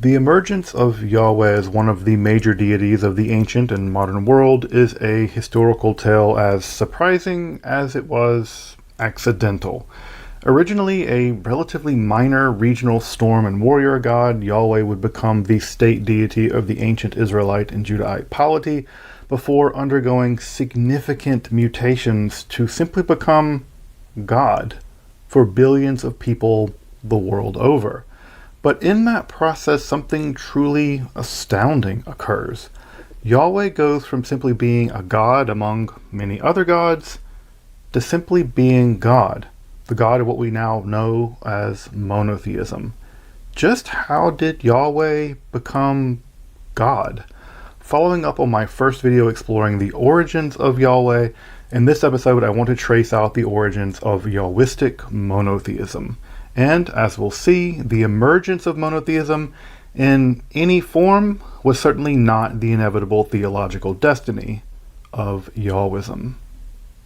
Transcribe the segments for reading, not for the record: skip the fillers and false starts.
The emergence of Yahweh as one of the major deities of the ancient and modern world is a historical tale as surprising as it was accidental. Originally a relatively minor regional storm and warrior god, Yahweh would become the state deity of the ancient Israelite and Judahite polity before undergoing significant mutations to simply become God for billions of people the world over. But in that process, something truly astounding occurs. Yahweh goes from simply being a god among many other gods to simply being God, the God of what we now know as monotheism. Just how did Yahweh become God? Following up on my first video exploring the origins of Yahweh, in this episode I want to trace out the origins of Yahwistic monotheism. And, as we'll see, the emergence of monotheism in any form was certainly not the inevitable theological destiny of Yahwism.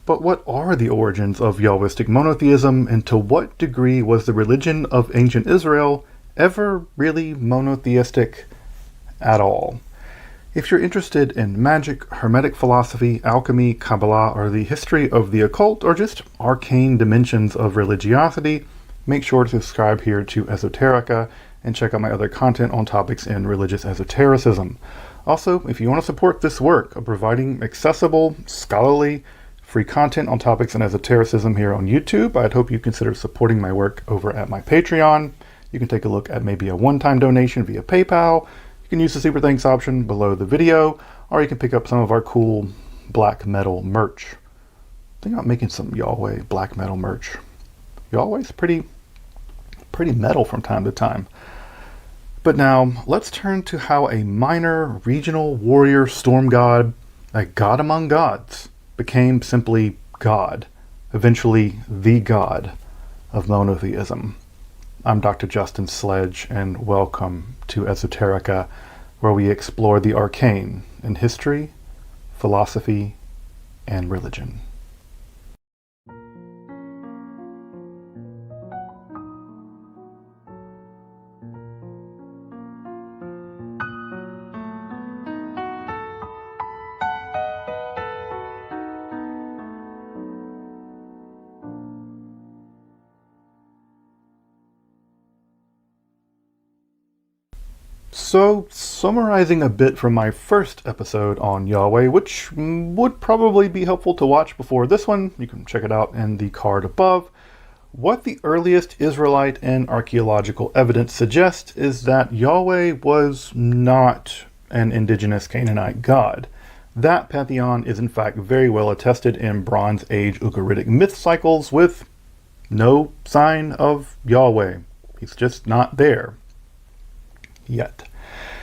But what are the origins of Yahwistic monotheism, and to what degree was the religion of ancient Israel ever really monotheistic at all? If you're interested in magic, hermetic philosophy, alchemy, Kabbalah, or the history of the occult, or just arcane dimensions of religiosity, make sure to subscribe here to Esoterica and check out my other content on topics in religious esotericism. Also, if you want to support this work of providing accessible, scholarly, free content on topics in esotericism here on YouTube, I'd hope you consider supporting my work over at my Patreon. You can take a look at maybe a one-time donation via PayPal. You can use the super thanks option below the video, or you can pick up some of our cool black metal merch. I think about making some Yahweh black metal merch. Yahweh's pretty metal from time to time. But now, let's turn to how a minor regional warrior storm god, a god among gods, became simply God, eventually the God of monotheism. I'm Dr. Justin Sledge, and welcome to Esoterica, where we explore the arcane in history, philosophy, and religion. So, summarizing a bit from my first episode on Yahweh, which would probably be helpful to watch before this one, you can check it out in the card above, what the earliest Israelite and archaeological evidence suggests is that Yahweh was not an indigenous Canaanite god. That pantheon is in fact very well attested in Bronze Age Ugaritic myth cycles with no sign of Yahweh. He's just not there. Yet.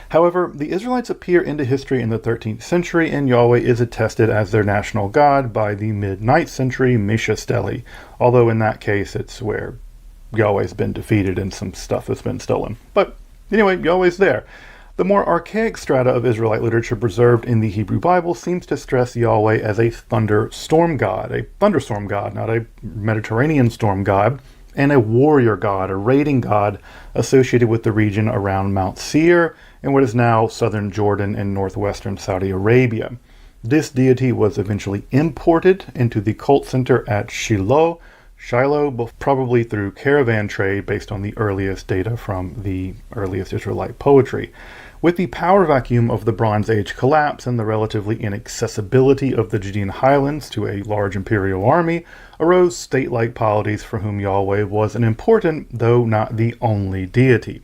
However, the Israelites appear into history in the 13th century, and Yahweh is attested as their national god by the mid-9th century Misha Stele, although in that case it's where Yahweh's been defeated and some stuff has been stolen. But anyway, Yahweh's there. The more archaic strata of Israelite literature preserved in the Hebrew Bible seems to stress Yahweh as a thunderstorm god, not a Mediterranean storm god, and a warrior god, a raiding god associated with the region around Mount Seir in what is now southern Jordan and northwestern Saudi Arabia. This deity was eventually imported into the cult center at Shiloh, probably through caravan trade based on the earliest data from the earliest Israelite poetry. With the power vacuum of the Bronze Age collapse and the relatively inaccessibility of the Judean highlands to a large imperial army, arose state-like polities for whom Yahweh was an important, though not the only deity.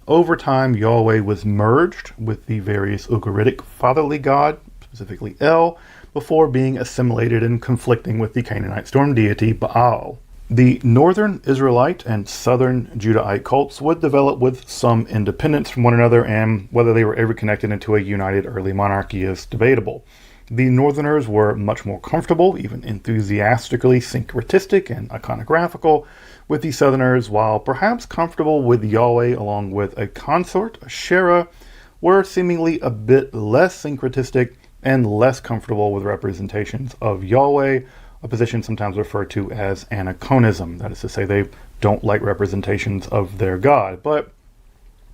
Over time, Yahweh was merged with the various Ugaritic fatherly god, specifically El, before being assimilated and conflicting with the Canaanite storm deity Baal. The northern Israelite and southern Judahite cults would develop with some independence from one another, and whether they were ever connected into a united early monarchy is debatable. The northerners were much more comfortable, even enthusiastically syncretistic and iconographical, with the southerners, while perhaps comfortable with Yahweh along with a consort, Asherah, were seemingly a bit less syncretistic and less comfortable with representations of Yahweh, a position sometimes referred to as aniconism. That is to say, they don't like representations of their God. But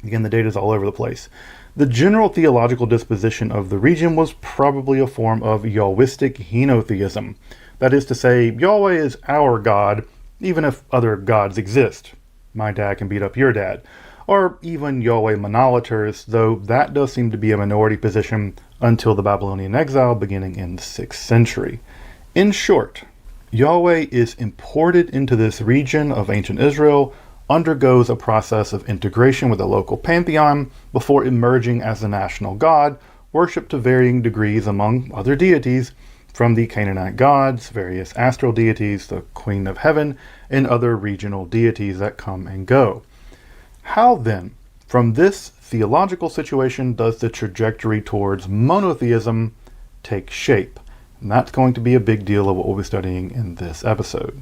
Again, the data is all over the place. The general theological disposition of the region was probably a form of Yahwistic henotheism. That is to say, Yahweh is our God, even if other gods exist. My dad can beat up your dad. Or even Yahweh monolaters, though that does seem to be a minority position until the Babylonian exile beginning in the 6th century. In short, Yahweh is imported into this region of ancient Israel, undergoes a process of integration with the local pantheon before emerging as the national god, worshipped to varying degrees among other deities, from the Canaanite gods, various astral deities, the Queen of Heaven, and other regional deities that come and go. How then, from this theological situation, does the trajectory towards monotheism take shape? And that's going to be a big deal of what we'll be studying in this episode.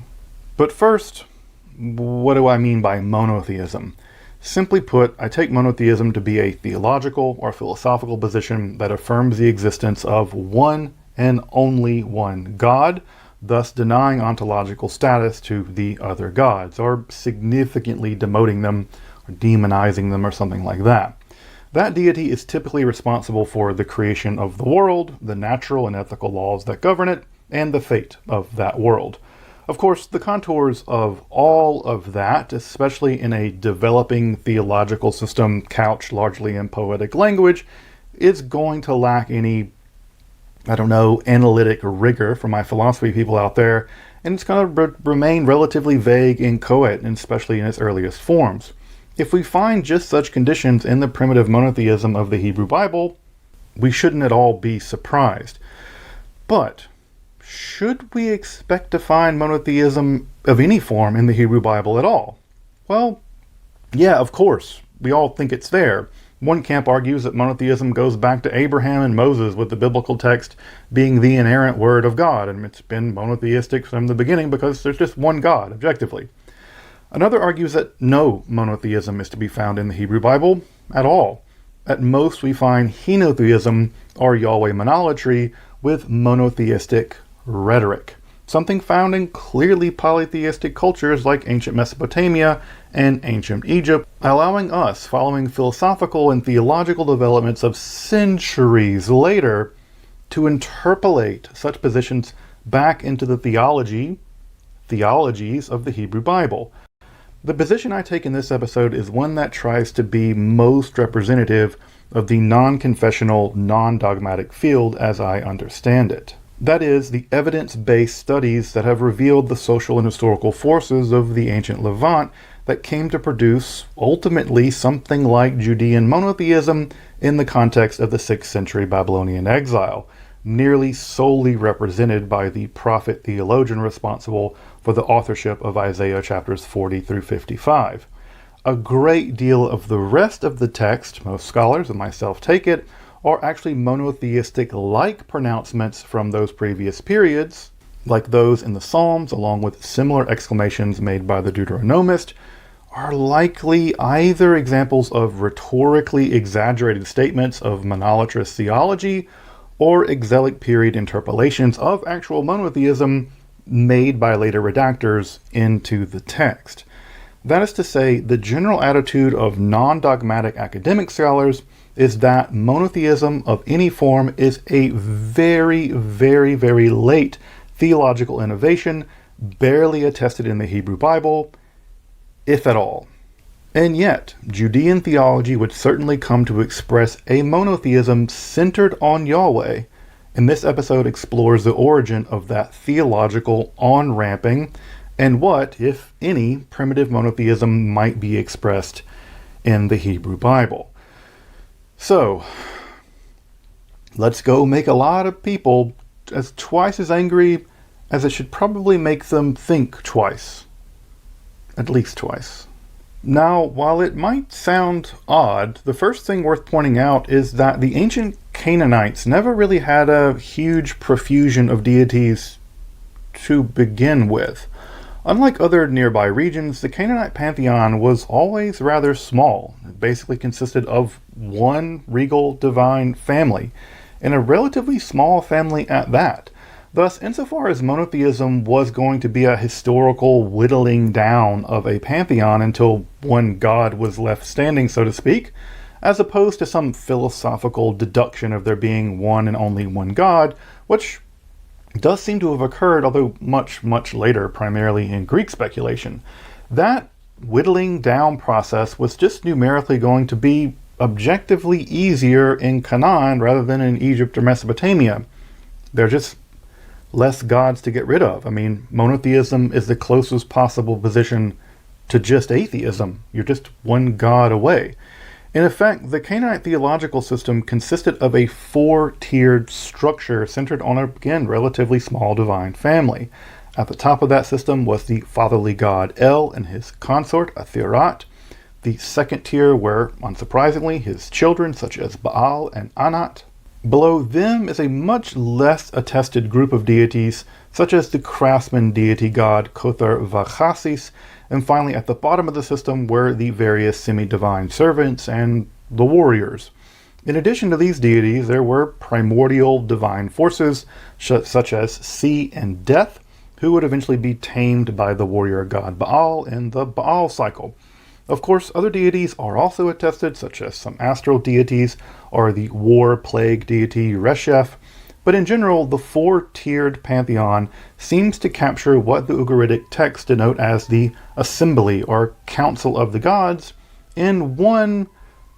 But first, what do I mean by monotheism? Simply put, I take monotheism to be a theological or philosophical position that affirms the existence of one and only one God, thus denying ontological status to the other gods, or significantly demoting them, or demonizing them, or something like that. That deity is typically responsible for the creation of the world, the natural and ethical laws that govern it, and the fate of that world. Of course, the contours of all of that, especially in a developing theological system couched largely in poetic language, is going to lack any, analytic rigor for my philosophy people out there, and it's going to remain relatively vague and inchoate, and especially in its earliest forms. If we find just such conditions in the primitive monotheism of the Hebrew Bible, we shouldn't at all be surprised. But should we expect to find monotheism of any form in the Hebrew Bible at all? Well, yeah, of course. We all think it's there. One camp argues that monotheism goes back to Abraham and Moses, with the biblical text being the inerrant word of God, and it's been monotheistic from the beginning because there's just one God, objectively. Another argues that no monotheism is to be found in the Hebrew Bible at all. At most, we find henotheism, or Yahweh monolatry, with monotheistic rhetoric, something found in clearly polytheistic cultures like ancient Mesopotamia and ancient Egypt, allowing us, following philosophical and theological developments of centuries later, to interpolate such positions back into the theologies of the Hebrew Bible. The position I take in this episode is one that tries to be most representative of the non-confessional, non-dogmatic field as I understand it. That is, the evidence-based studies that have revealed the social and historical forces of the ancient Levant that came to produce, ultimately, something like Judean monotheism in the context of the 6th century Babylonian exile, nearly solely represented by the prophet theologian responsible for the authorship of Isaiah chapters 40 through 55. A great deal of the rest of the text, most scholars and myself take it, are actually monotheistic-like pronouncements from those previous periods, like those in the Psalms, along with similar exclamations made by the Deuteronomist, are likely either examples of rhetorically exaggerated statements of monolatrous theology, or exilic period interpolations of actual monotheism made by later redactors into the text. That is to say, the general attitude of non-dogmatic academic scholars is that monotheism of any form is a very, very, very late theological innovation, barely attested in the Hebrew Bible, if at all. And yet, Judean theology would certainly come to express a monotheism centered on Yahweh, and this episode explores the origin of that theological on-ramping and what, if any, primitive monotheism might be expressed in the Hebrew Bible. So, let's go make a lot of people twice as angry as it should probably make them think twice. At least twice. Now, while it might sound odd, the first thing worth pointing out is that the ancient Canaanites never really had a huge profusion of deities to begin with. Unlike other nearby regions, the Canaanite pantheon was always rather small. It basically consisted of one regal divine family, and a relatively small family at that. Thus, insofar as monotheism was going to be a historical whittling down of a pantheon until one god was left standing, so to speak, as opposed to some philosophical deduction of there being one and only one god, which does seem to have occurred, although much, much later, primarily in Greek speculation. That whittling down process was just numerically going to be objectively easier in Canaan rather than in Egypt or Mesopotamia. They're just less gods to get rid of. I mean, monotheism is the closest possible position to just atheism. You're just one god away. In effect, the Canaanite theological system consisted of a four-tiered structure centered on a, again, relatively small divine family. At the top of that system was the fatherly god El and his consort, Athirat. The second tier were, unsurprisingly, his children, such as Baal and Anat. Below them is a much less attested group of deities, such as the craftsman deity god Kothar Vachasis, and finally at the bottom of the system were the various semi-divine servants and the warriors. In addition to these deities, there were primordial divine forces, such as sea and death, who would eventually be tamed by the warrior god Baal in the Baal cycle. Of course, other deities are also attested, such as some astral deities or the war plague deity Resheph, but in general, the four-tiered pantheon seems to capture what the Ugaritic texts denote as the assembly or council of the gods in one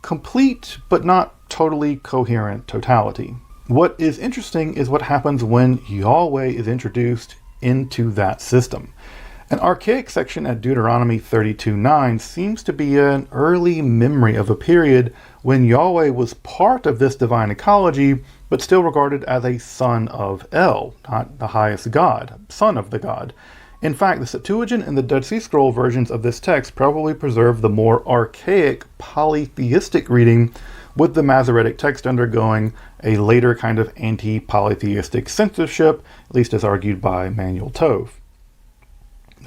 complete but not totally coherent totality. What is interesting is what happens when Yahweh is introduced into that system. An archaic section at Deuteronomy 32:9 seems to be an early memory of a period when Yahweh was part of this divine ecology, but still regarded as a son of El, not the highest god, son of the god. In fact, the Septuagint and the Dead Sea Scroll versions of this text probably preserve the more archaic polytheistic reading, with the Masoretic text undergoing a later kind of anti-polytheistic censorship, at least as argued by Manuel Tov.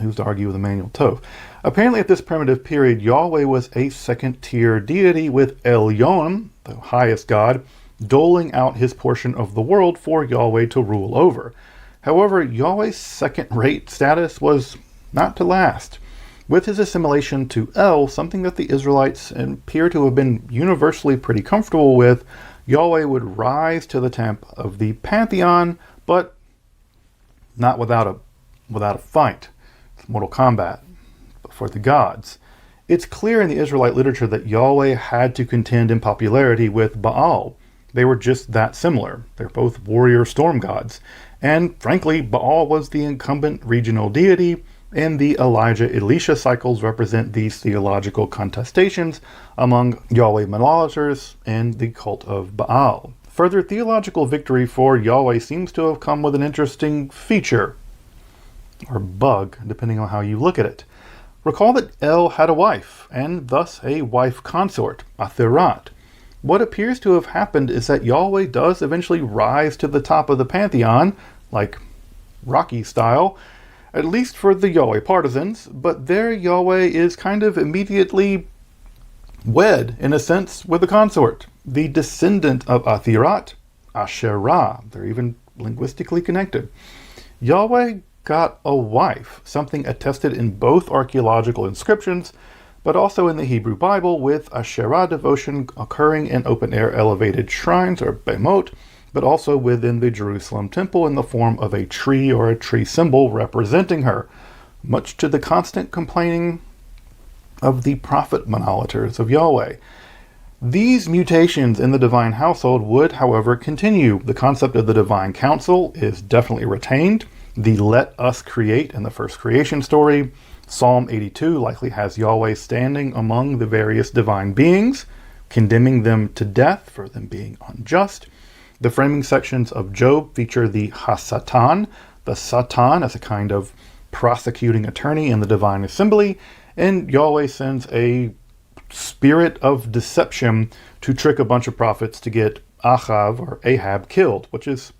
Who's to argue with Emmanuel Tov? Apparently at this primitive period, Yahweh was a second-tier deity with Elyon, the highest god, doling out his portion of the world for Yahweh to rule over. However, Yahweh's second-rate status was not to last. With his assimilation to El, something that the Israelites appear to have been universally pretty comfortable with, Yahweh would rise to the top of the pantheon, but not without a fight. Mortal combat for the gods. It's clear in the Israelite literature that Yahweh had to contend in popularity with Baal. They were just that similar. They're both warrior storm gods. And frankly, Baal was the incumbent regional deity, and the Elijah-Elisha cycles represent these theological contestations among Yahweh monolators and the cult of Baal. Further theological victory for Yahweh seems to have come with an interesting feature, or bug, depending on how you look at it. Recall that El had a wife, and thus a wife consort, Athirat. What appears to have happened is that Yahweh does eventually rise to the top of the pantheon, like Rocky style, at least for the Yahweh partisans, but there Yahweh is kind of immediately wed, in a sense, with a consort, the descendant of Athirat, Asherah. They're even linguistically connected. Yahweh got a wife, something attested in both archaeological inscriptions, but also in the Hebrew Bible, with Asherah devotion occurring in open-air elevated shrines, or bemot, but also within the Jerusalem temple in the form of a tree or a tree symbol representing her, much to the constant complaining of the prophet monolators of Yahweh. These mutations in the divine household would, however, continue. The concept of the divine council is definitely retained. The let us create in the first creation story. Psalm 82 likely has Yahweh standing among the various divine beings, condemning them to death for them being unjust. The framing sections of Job feature the Hasatan, the Satan as a kind of prosecuting attorney in the divine assembly, and Yahweh sends a spirit of deception to trick a bunch of prophets to get Achav or Ahab killed, which is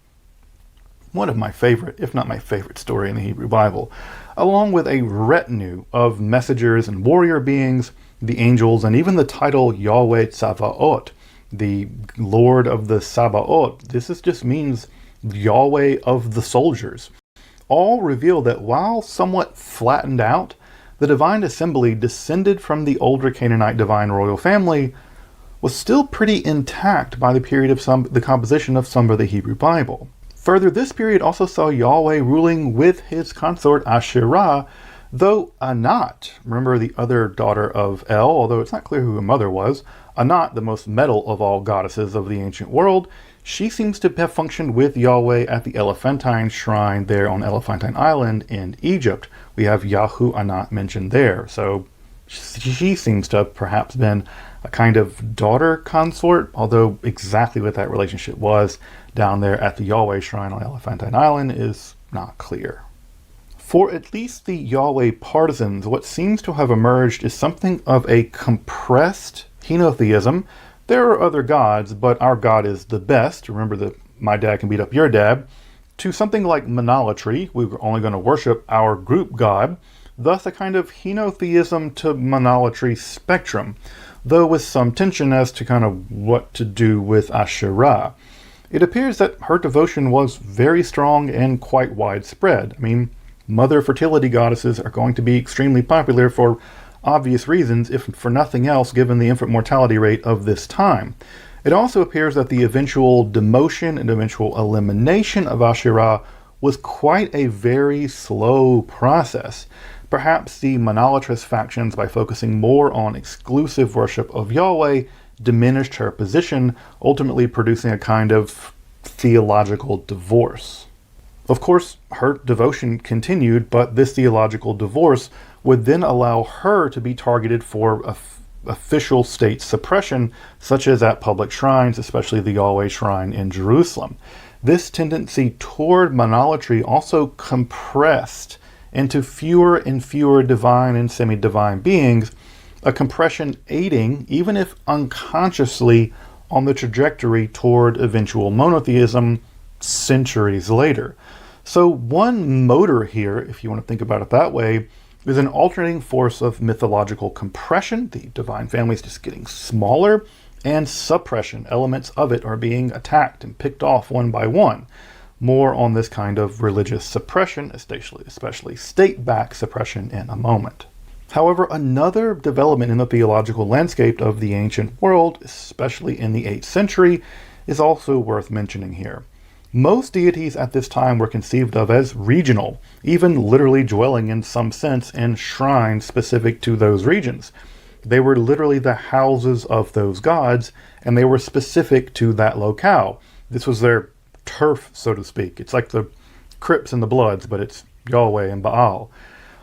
one of my favorite, if not my favorite story in the Hebrew Bible, along with a retinue of messengers and warrior beings, the angels, and even the title Yahweh Tzavaot, the Lord of the Sabaoth. Just means Yahweh of the soldiers, all reveal that while somewhat flattened out, the divine assembly descended from the older Canaanite divine royal family was still pretty intact by the period of the composition of some of the Hebrew Bible. Further, this period also saw Yahweh ruling with his consort Asherah, though Anat, remember the other daughter of El, although it's not clear who her mother was, Anat, the most metal of all goddesses of the ancient world, she seems to have functioned with Yahweh at the Elephantine shrine there on Elephantine Island in Egypt. We have Yahu Anat mentioned there, so she seems to have perhaps been a kind of daughter consort, although exactly what that relationship was down there at the Yahweh shrine on Elephantine Island is not clear. For at least the Yahweh partisans, what seems to have emerged is something of a compressed henotheism. There are other gods, but our God is the best. Remember that my dad can beat up your dad. To something like monolatry, we were only going to worship our group God, thus a kind of henotheism to monolatry spectrum, though with some tension as to kind of what to do with Asherah. It appears that her devotion was very strong and quite widespread. I mean, mother fertility goddesses are going to be extremely popular for obvious reasons, if for nothing else, given the infant mortality rate of this time. It also appears that the eventual demotion and eventual elimination of Asherah was quite a very slow process. Perhaps the monolatrous factions, by focusing more on exclusive worship of Yahweh, diminished her position, ultimately producing a kind of theological divorce. Of course, her devotion continued, but this theological divorce would then allow her to be targeted for official state suppression, such as at public shrines, especially the Yahweh shrine in Jerusalem. This tendency toward monolatry also compressed into fewer and fewer divine and semi-divine beings, a compression aiding, even if unconsciously, on the trajectory toward eventual monotheism centuries later. So one motor here, if you want to think about it that way, is an alternating force of mythological compression, the divine family is just getting smaller, and suppression, elements of it are being attacked and picked off one by one. More on this kind of religious suppression, especially state-backed suppression, in a moment. However, another development in the theological landscape of the ancient world, especially in the 8th century, is also worth mentioning here. Most deities at this time were conceived of as regional, even literally dwelling in some sense in shrines specific to those regions. They were literally the houses of those gods, and they were specific to that locale. This was their turf, so to speak. It's like the Crips and the Bloods, but it's Yahweh and Baal.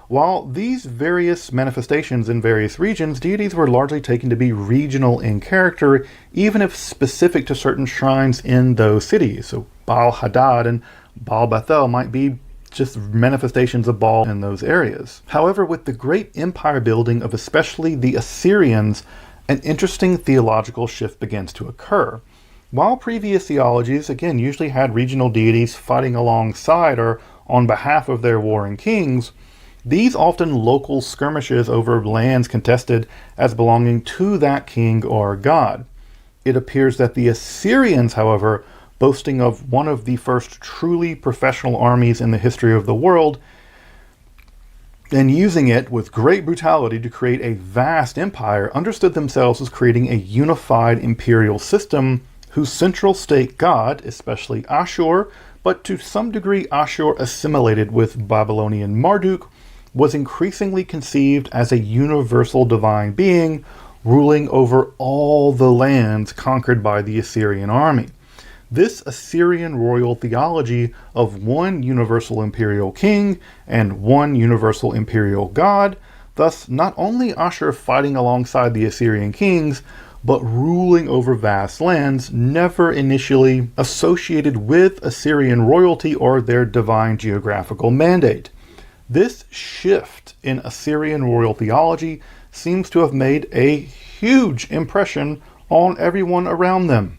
While these various manifestations in various regions, deities were largely taken to be regional in character, even if specific to certain shrines in those cities. So Baal Hadad and Baal Bethel might be just manifestations of Baal in those areas. However, with the great empire building of especially the Assyrians, an interesting theological shift begins to occur. While previous theologies, again, usually had regional deities fighting alongside or on behalf of their warring kings, these often local skirmishes over lands contested as belonging to that king or god. It appears that the Assyrians, however, boasting of one of the first truly professional armies in the history of the world, and using it with great brutality to create a vast empire, understood themselves as creating a unified imperial system whose central state god, especially Ashur, but to some degree Ashur assimilated with Babylonian Marduk, was increasingly conceived as a universal divine being ruling over all the lands conquered by the Assyrian army. This Assyrian royal theology of one universal imperial king and one universal imperial god, thus not only Ashur fighting alongside the Assyrian kings, but ruling over vast lands, never initially associated with Assyrian royalty or their divine geographical mandate. This shift in Assyrian royal theology seems to have made a huge impression on everyone around them,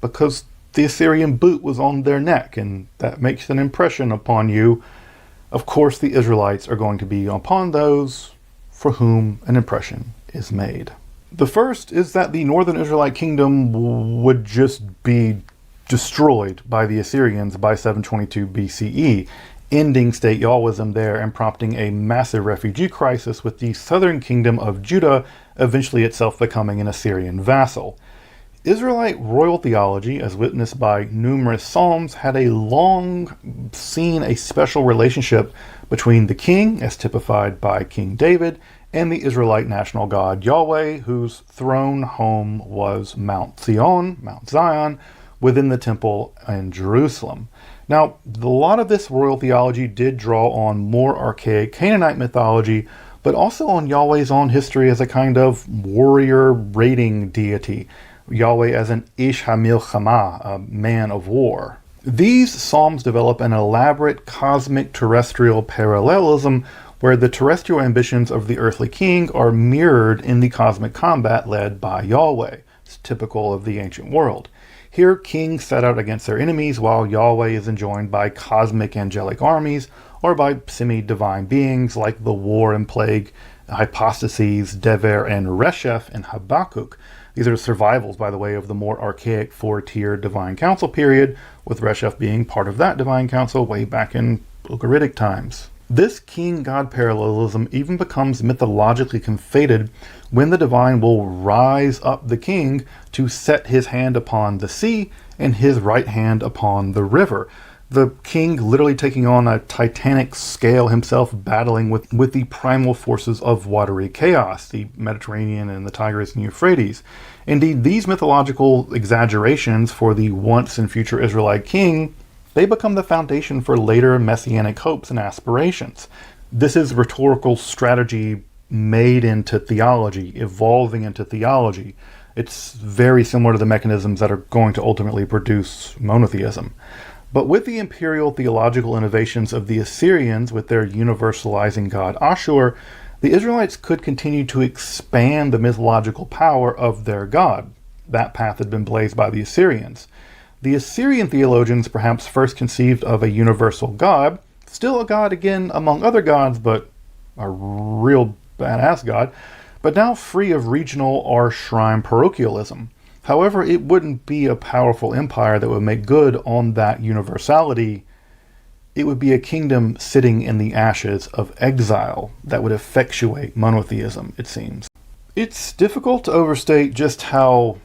because the Assyrian boot was on their neck, and that makes an impression upon you. Of course, the Israelites are going to be upon those for whom an impression is made. The first is that the northern Israelite kingdom would just be destroyed by the Assyrians by 722 BCE, ending state Yahwism there and prompting a massive refugee crisis, with the southern kingdom of Judah eventually itself becoming an Assyrian vassal. Israelite royal theology, as witnessed by numerous psalms, had long seen a special relationship between the king, as typified by King David, and the Israelite national god Yahweh, whose throne home was Mount Zion, within the temple in Jerusalem. Now, a lot of this royal theology did draw on more archaic Canaanite mythology, but also on Yahweh's own history as a kind of warrior raiding deity, Yahweh as an Ish HaMilchama, a man of war. These psalms develop an elaborate cosmic terrestrial parallelism where the terrestrial ambitions of the earthly king are mirrored in the cosmic combat led by Yahweh. It's typical of the ancient world. Here, kings set out against their enemies, while Yahweh is enjoined by cosmic angelic armies, or by semi-divine beings like the war and plague hypostases Dever and Resheph in Habakkuk. These are survivals, by the way, of the more archaic four-tiered divine council period, with Resheph being part of that divine council way back in Ugaritic times. This king-god parallelism even becomes mythologically conflated when the divine will rise up the king to set his hand upon the sea and his right hand upon the river. The king literally taking on a titanic scale himself, battling with the primal forces of watery chaos, the Mediterranean and the Tigris and Euphrates. Indeed, these mythological exaggerations for the once and future Israelite king, they become the foundation for later messianic hopes and aspirations. This is rhetorical strategy made into theology, evolving into theology. It's very similar to the mechanisms that are going to ultimately produce monotheism. But with the imperial theological innovations of the Assyrians, with their universalizing god Ashur, the Israelites could continue to expand the mythological power of their god. That path had been blazed by the Assyrians. The Assyrian theologians perhaps first conceived of a universal god, still a god again among other gods, but a real badass god, but now free of regional or shrine parochialism. However, it wouldn't be a powerful empire that would make good on that universality. It would be a kingdom sitting in the ashes of exile that would effectuate monotheism, it seems. It's difficult to overstate just how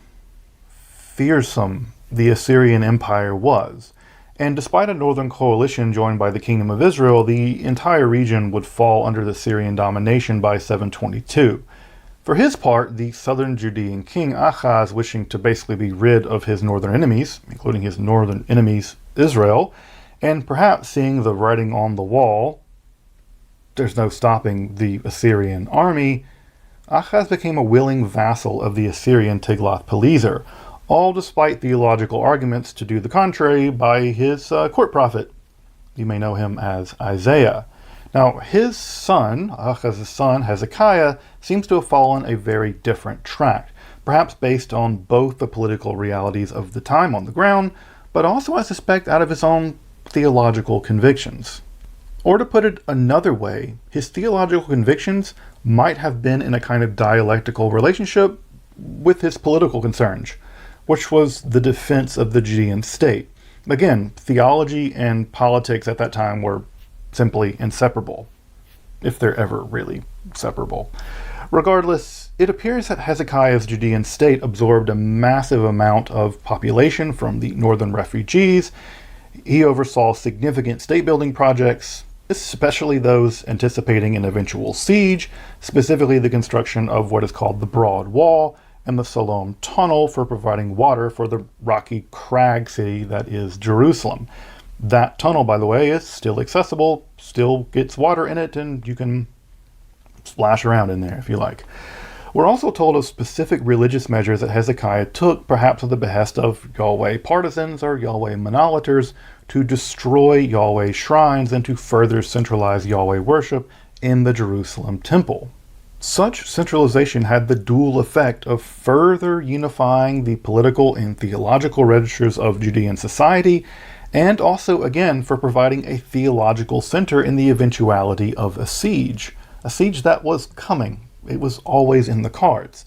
fearsome the Assyrian Empire was. And despite a northern coalition joined by the Kingdom of Israel, the entire region would fall under the Syrian domination by 722. For his part, the southern Judean king Ahaz, wishing to basically be rid of his northern enemies, including his northern enemies Israel, and perhaps seeing the writing on the wall, there's no stopping the Assyrian army, Ahaz became a willing vassal of the Assyrian Tiglath-Pileser, all despite theological arguments to do the contrary by his court prophet. You may know him as Isaiah. Now, his son, Ahaz's son, Hezekiah, seems to have fallen a very different track, perhaps based on both the political realities of the time on the ground, but also, I suspect, out of his own theological convictions. Or to put it another way, his theological convictions might have been in a kind of dialectical relationship with his political concerns, which was the defense of the Judean state. Again, theology and politics at that time were simply inseparable, if they're ever really separable. Regardless, it appears that Hezekiah's Judean state absorbed a massive amount of population from the northern refugees. He oversaw significant state-building projects, especially those anticipating an eventual siege, specifically the construction of what is called the Broad Wall and the Siloam Tunnel for providing water for the rocky crag city that is Jerusalem. That tunnel, by the way, is still accessible, still gets water in it, and you can splash around in there if you like. We're also told of specific religious measures that Hezekiah took, perhaps at the behest of Yahweh partisans or Yahweh monolators, to destroy Yahweh shrines and to further centralize Yahweh worship in the Jerusalem temple. Such centralization had the dual effect of further unifying the political and theological registers of Judean society, and also, again, for providing a theological center in the eventuality of a siege that was coming. It was always in the cards.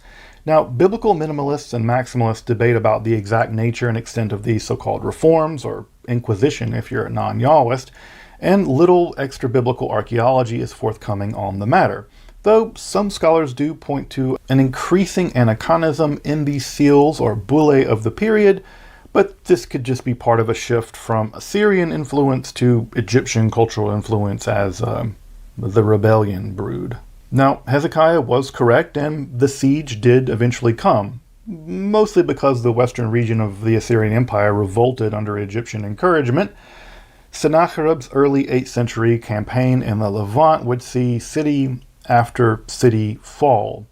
Now, biblical minimalists and maximalists debate about the exact nature and extent of these so-called reforms, or Inquisition if you're a non-Yahwist, and little extra-biblical archaeology is forthcoming on the matter, though some scholars do point to an increasing anachronism in the seals or bullae of the period, but this could just be part of a shift from Assyrian influence to Egyptian cultural influence as the rebellion brewed. Now, Hezekiah was correct, and the siege did eventually come, mostly because the western region of the Assyrian Empire revolted under Egyptian encouragement. Sennacherib's early 8th century campaign in the Levant would see city after city fall.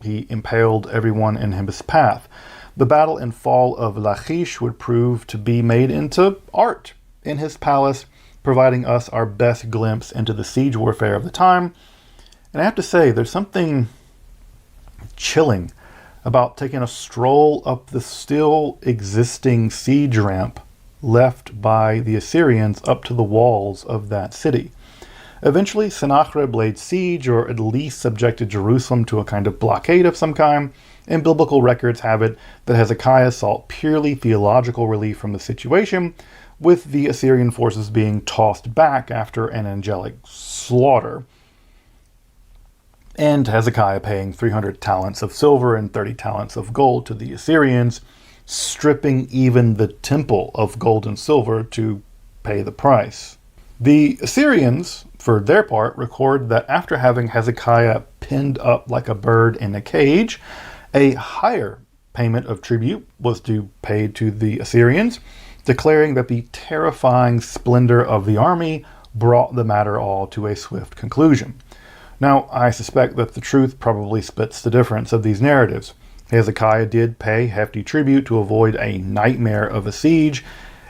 He impaled everyone in his path. The battle and fall of Lachish would prove to be made into art in his palace, providing us our best glimpse into the siege warfare of the time. And I have to say, there's something chilling about taking a stroll up the still existing siege ramp left by the Assyrians up to the walls of that city. Eventually, Sennacherib laid siege, or at least subjected Jerusalem to a kind of blockade of some kind, and biblical records have it that Hezekiah sought purely theological relief from the situation, with the Assyrian forces being tossed back after an angelic slaughter, and Hezekiah paying 300 talents of silver and 30 talents of gold to the Assyrians, stripping even the temple of gold and silver to pay the price. The Assyrians, for their part, record that after having Hezekiah pinned up like a bird in a cage, a higher payment of tribute was paid to the Assyrians, declaring that the terrifying splendor of the army brought the matter all to a swift conclusion. Now, I suspect that the truth probably splits the difference of these narratives. Hezekiah did pay hefty tribute to avoid a nightmare of a siege,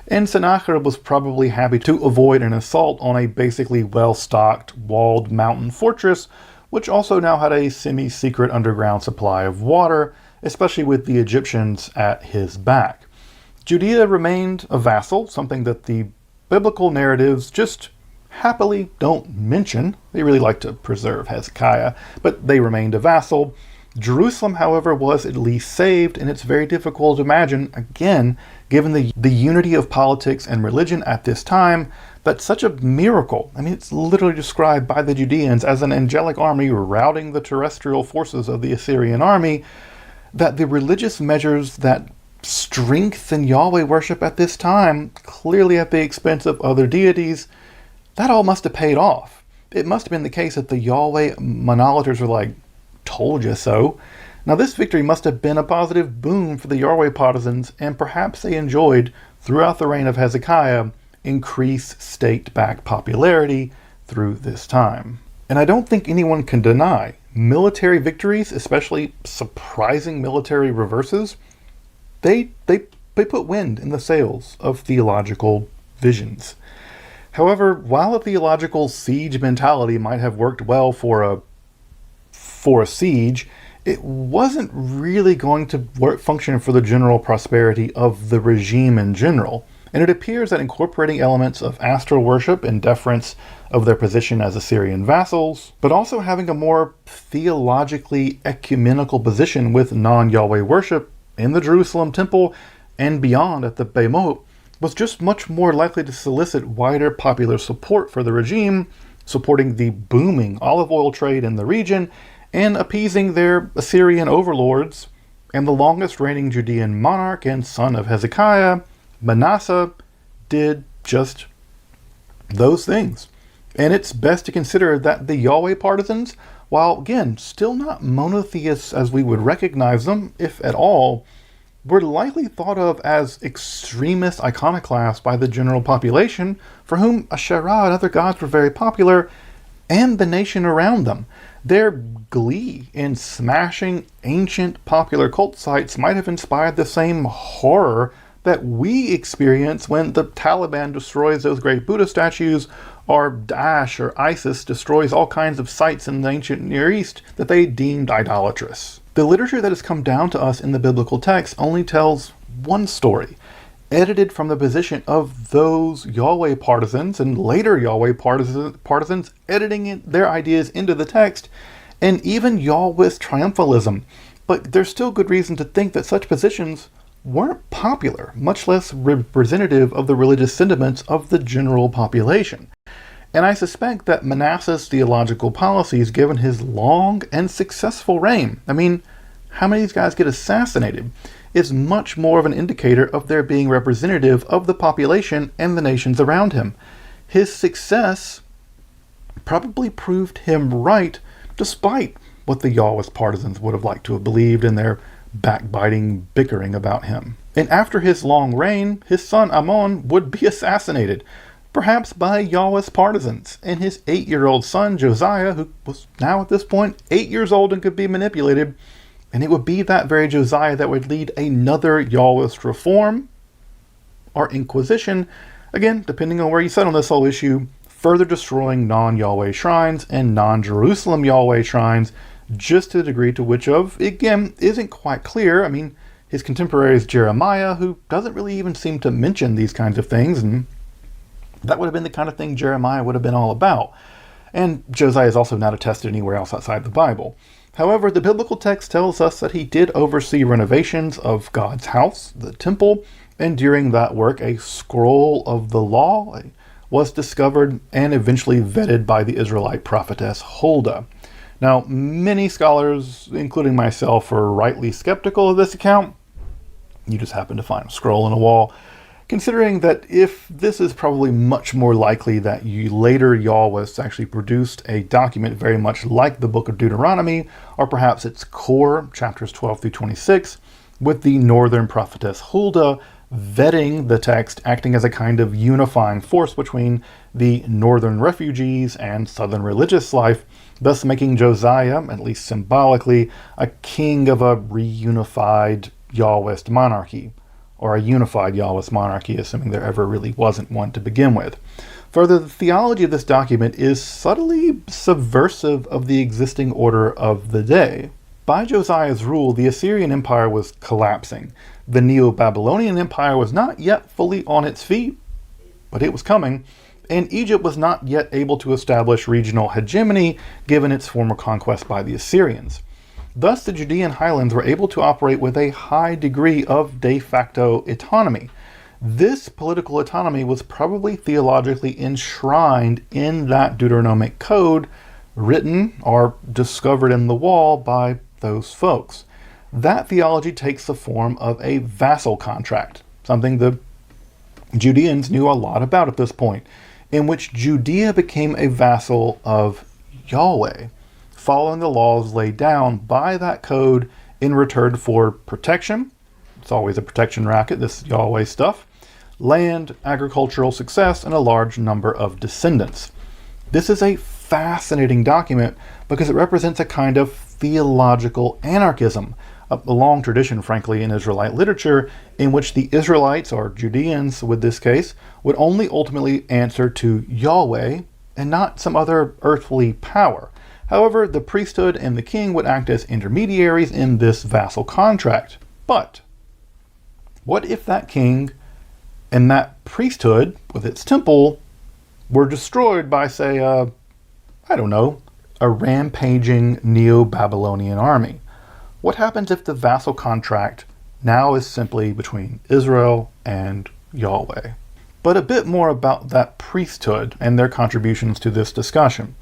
and Sennacherib was probably happy to avoid an assault on a basically well-stocked, walled mountain fortress, which also now had a semi-secret underground supply of water, especially with the Egyptians at his back. Judea remained a vassal, something that the biblical narratives just happily don't mention. They really like to preserve Hezekiah, but they remained a vassal. Jerusalem, however, was at least saved, and it's very difficult to imagine, again, given the unity of politics and religion at this time, that such a miracle, I mean, it's literally described by the Judeans as an angelic army routing the terrestrial forces of the Assyrian army, that the religious measures that strengthen Yahweh worship at this time, clearly at the expense of other deities, that all must have paid off. It must have been the case that the Yahweh monolators were like, told you so. Now, this victory must have been a positive boon for the Yahweh partisans, and perhaps they enjoyed, throughout the reign of Hezekiah, increased state-backed popularity through this time. And I don't think anyone can deny military victories, especially surprising military reverses, they put wind in the sails of theological visions. However, while a theological siege mentality might have worked well for a siege, it wasn't really going to function for the general prosperity of the regime in general. And it appears that incorporating elements of astral worship in deference of their position as Assyrian vassals, but also having a more theologically ecumenical position with non-Yahweh worship in the Jerusalem temple and beyond at the Beimot, was just much more likely to solicit wider popular support for the regime, supporting the booming olive oil trade in the region, and appeasing their Assyrian overlords. And the longest reigning Judean monarch and son of Hezekiah, Manasseh, did just those things. And it's best to consider that the Yahweh partisans, while again still not monotheists as we would recognize them, if at all, were likely thought of as extremist iconoclasts by the general population, for whom Asherah and other gods were very popular, and the nation around them. Their glee in smashing ancient popular cult sites might have inspired the same horror that we experience when the Taliban destroys those great Buddha statues, or Daesh or ISIS destroys all kinds of sites in the ancient Near East that they deemed idolatrous. The literature that has come down to us in the biblical text only tells one story, edited from the position of those Yahweh partisans and later Yahweh partisans editing their ideas into the text, and even Yahweh's triumphalism but there's still good reason to think that such positions weren't popular, much less representative of the religious sentiments of the general population. And I suspect that Manasseh's theological policies, given his long and successful reign, I mean, how many of these guys get assassinated, is much more of an indicator of their being representative of the population and the nations around him. His success probably proved him right, despite what the Yahweh's partisans would have liked to have believed in their backbiting bickering about him. And after his long reign, his son Ammon would be assassinated, perhaps by Yahweh's partisans, and his 8-year-old son Josiah, who was now at this point 8 years old and could be manipulated, and it would be that very Josiah that would lead another Yahwehist reform or inquisition, again, depending on where you sit on this whole issue, further destroying non-Yahweh shrines and non-Jerusalem Yahweh shrines, just to the degree to which of, again, isn't quite clear. I mean, his contemporary is Jeremiah, who doesn't really even seem to mention these kinds of things, and that would have been the kind of thing Jeremiah would have been all about. And Josiah is also not attested anywhere else outside the Bible. However, the biblical text tells us that he did oversee renovations of God's house, the temple, and during that work, a scroll of the law was discovered and eventually vetted by the Israelite prophetess Huldah. Now, many scholars, including myself, are rightly skeptical of this account. You just happen to find a scroll on a wall, considering that if this is probably much more likely that later Yahwists actually produced a document very much like the book of Deuteronomy, or perhaps its core, chapters 12 through 26, with the northern prophetess Huldah vetting the text, acting as a kind of unifying force between the northern refugees and southern religious life, thus making Josiah, at least symbolically, a king of a reunified Yahwist monarchy, or a unified Yahwist monarchy, assuming there ever really wasn't one to begin with. Further, the theology of this document is subtly subversive of the existing order of the day. By Josiah's rule, the Assyrian Empire was collapsing. The Neo-Babylonian Empire was not yet fully on its feet, but it was coming, and Egypt was not yet able to establish regional hegemony given its former conquest by the Assyrians. Thus, the Judean highlands were able to operate with a high degree of de facto autonomy. This political autonomy was probably theologically enshrined in that Deuteronomic code written or discovered in the wall by those folks. That theology takes the form of a vassal contract, something the Judeans knew a lot about at this point, in which Judea became a vassal of Yahweh, following the laws laid down by that code in return for protection. It's always a protection racket, this Yahweh stuff. Land, agricultural success, and a large number of descendants. This is a fascinating document because it represents a kind of theological anarchism, a long tradition, frankly, in Israelite literature, in which the Israelites, or Judeans with this case, would only ultimately answer to Yahweh and not some other earthly power. However, the priesthood and the king would act as intermediaries in this vassal contract. But what if that king and that priesthood, with its temple, were destroyed by, say, a rampaging Neo-Babylonian army? What happens if the vassal contract now is simply between Israel and Yahweh? But a bit more about that priesthood and their contributions to this discussion.